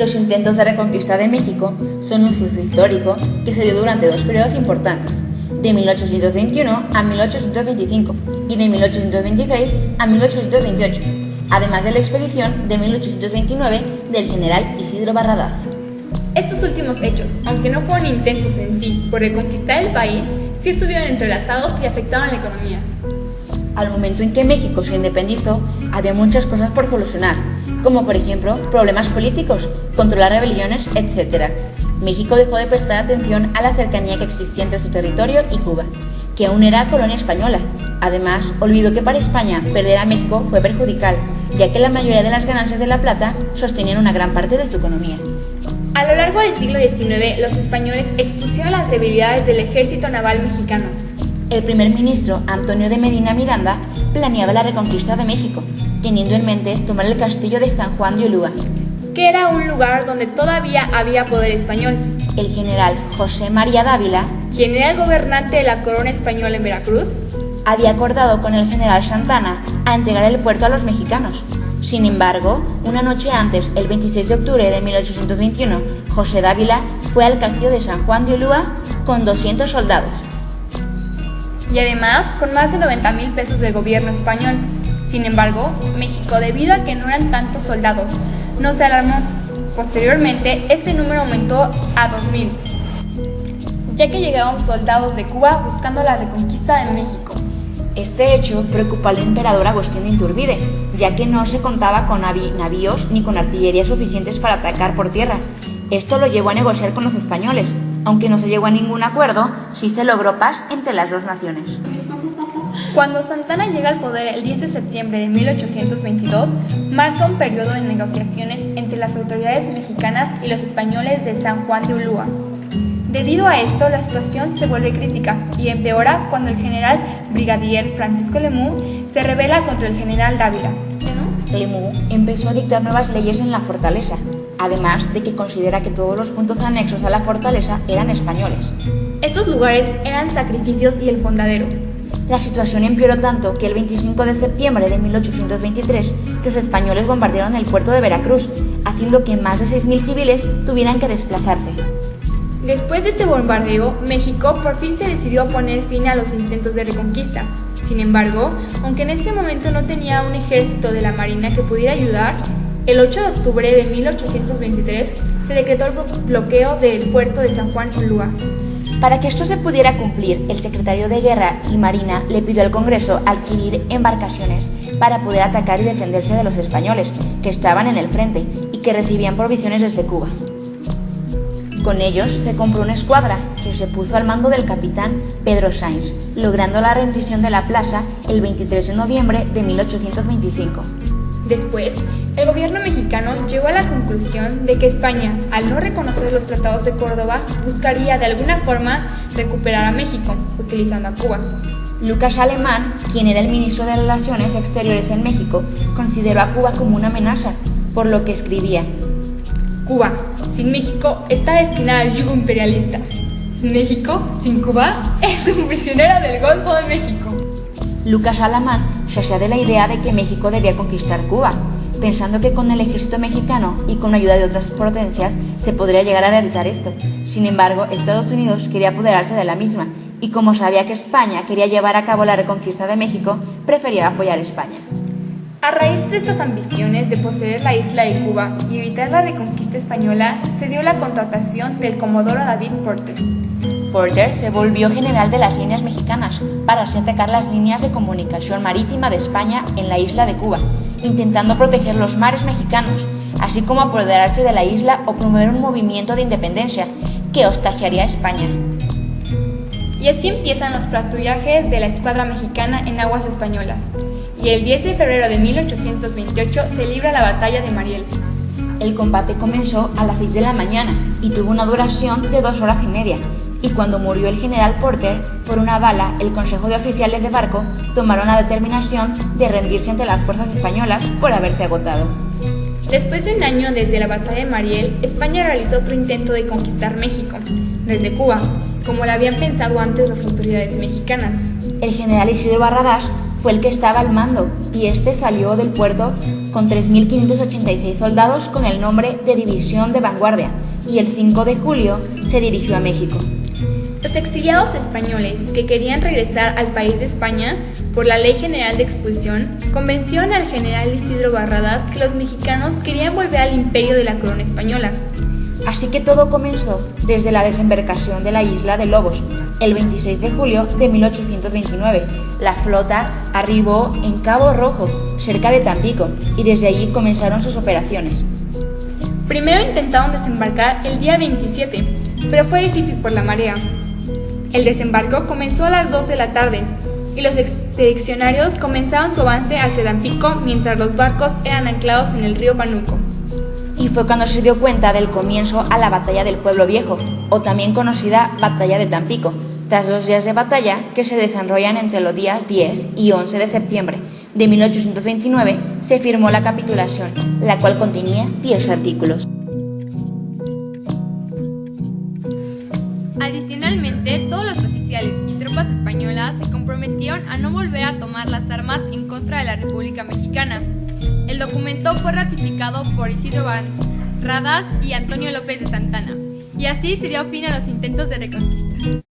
Los intentos de reconquista de México son un suceso histórico que se dio durante dos periodos importantes, de 1821 a 1825 y de 1826 a 1828, además de la expedición de 1829 del general Isidro Barradas. Estos últimos hechos, aunque no fueron intentos en sí por reconquistar el país, sí estuvieron entrelazados y afectaron la economía. Al momento en que México se independizó, había muchas cosas por solucionar, como por ejemplo problemas políticos, controlar rebeliones, etc. México dejó de prestar atención a la cercanía que existía entre su territorio y Cuba, que aún era colonia española. Además, olvidó que para España perder a México fue perjudicial, ya que la mayoría de las ganancias de la plata sostenían una gran parte de su economía. A lo largo del siglo XIX, los españoles expusieron las debilidades del ejército naval mexicano. El primer ministro Antonio de Medina Miranda planeaba la reconquista de México, teniendo en mente tomar el castillo de San Juan de Ulúa, que era un lugar donde todavía había poder español. El general José María Dávila, quien era el gobernante de la corona española en Veracruz, había acordado con el general Santana a entregar el puerto a los mexicanos. Sin embargo, una noche antes, el 26 de octubre de 1821, José Dávila fue al castillo de San Juan de Ulúa con 200 soldados. Y además con más de 90,000 pesos del gobierno español. Sin embargo, México, debido a que no eran tantos soldados, no se alarmó. Posteriormente, este número aumentó a 2,000, ya que llegaron soldados de Cuba buscando la reconquista de México. Este hecho preocupó al emperador Agustín de Iturbide, ya que no se contaba con navíos ni con artillería suficientes para atacar por tierra. Esto lo llevó a negociar con los españoles. Aunque no se llegó a ningún acuerdo, sí se logró paz entre las dos naciones. Cuando Santana llega al poder el 10 de septiembre de 1822, marca un periodo de negociaciones entre las autoridades mexicanas y los españoles de San Juan de Ulúa. Debido a esto, la situación se vuelve crítica y empeora cuando el general brigadier Francisco Lemú se rebela contra el general Dávila. Lemú empezó a dictar nuevas leyes en la fortaleza, además de que considera que todos los puntos anexos a la fortaleza eran españoles. Estos lugares eran Sacrificios y El Fondadero. La situación empeoró tanto que el 25 de septiembre de 1823 los españoles bombardearon el puerto de Veracruz, haciendo que más de 6,000 civiles tuvieran que desplazarse. Después de este bombardeo, México por fin se decidió a poner fin a los intentos de reconquista. Sin embargo, aunque en este momento no tenía un ejército de la Marina que pudiera ayudar, el 8 de octubre de 1823 se decretó el bloqueo del puerto de San Juan de Ulúa. Para que esto se pudiera cumplir, el secretario de Guerra y Marina le pidió al Congreso adquirir embarcaciones para poder atacar y defenderse de los españoles, que estaban en el frente y que recibían provisiones desde Cuba. Con ellos se compró una escuadra que se puso al mando del capitán Pedro Sáenz, logrando la rendición de la plaza el 23 de noviembre de 1825. Después, el gobierno mexicano llegó a la conclusión de que España, al no reconocer los tratados de Córdoba, buscaría de alguna forma recuperar a México, utilizando a Cuba. Lucas Alemán, quien era el ministro de Relaciones Exteriores en México, consideró a Cuba como una amenaza, por lo que escribía: Cuba, sin México, está destinada al yugo imperialista. México, sin Cuba, es un prisionero del Golfo de México. Lucas Alamán se hacía de la idea de que México debía conquistar Cuba, pensando que con el ejército mexicano y con la ayuda de otras potencias se podría llegar a realizar esto. Sin embargo, Estados Unidos quería apoderarse de la misma, y como sabía que España quería llevar a cabo la reconquista de México, prefería apoyar a España. A raíz de estas ambiciones de poseer la isla de Cuba y evitar la reconquista española, se dio la contratación del comodoro David Porter. Porter se volvió general de las líneas mexicanas para así atacar las líneas de comunicación marítima de España en la isla de Cuba, intentando proteger los mares mexicanos, así como apoderarse de la isla o promover un movimiento de independencia que hostigaría a España. Y así empiezan los patrullajes de la escuadra mexicana en aguas españolas. Y el 10 de febrero de 1828 se libra la batalla de Mariel. El combate comenzó a las 6 de la mañana y tuvo una duración de 2 horas y media. Y cuando murió el general Porter por una bala, el Consejo de Oficiales de Barco tomaron la determinación de rendirse ante las fuerzas españolas por haberse agotado. Después de un año desde la batalla de Mariel, España realizó otro intento de conquistar México, desde Cuba, como lo habían pensado antes las autoridades mexicanas. El general Isidro Barradas fue el que estaba al mando y este salió del puerto con 3.586 soldados con el nombre de División de Vanguardia y el 5 de julio se dirigió a México. Los exiliados españoles que querían regresar al país de España por la Ley General de Expulsión convencieron al general Isidro Barradas que los mexicanos querían volver al imperio de la corona española. Así que todo comenzó desde la desembarcación de la isla de Lobos, el 26 de julio de 1829. La flota arribó en Cabo Rojo, cerca de Tampico, y desde allí comenzaron sus operaciones. Primero intentaron desembarcar el día 27, pero fue difícil por la marea. El desembarco comenzó a las 2 de la tarde y los expedicionarios comenzaron su avance hacia Tampico mientras los barcos eran anclados en el río Pánuco. Y fue cuando se dio cuenta del comienzo a la Batalla del Pueblo Viejo, o también conocida Batalla de Tampico, tras 2 días de batalla que se desarrollan entre los días 10 y 11 de septiembre de 1829, se firmó la capitulación, la cual contenía 10 artículos. Adicionalmente, todos los oficiales y tropas españolas se comprometieron a no volver a tomar las armas en contra de la República Mexicana. El documento fue ratificado por Isidro Barradas y Antonio López de Santana, y así se dio fin a los intentos de reconquista.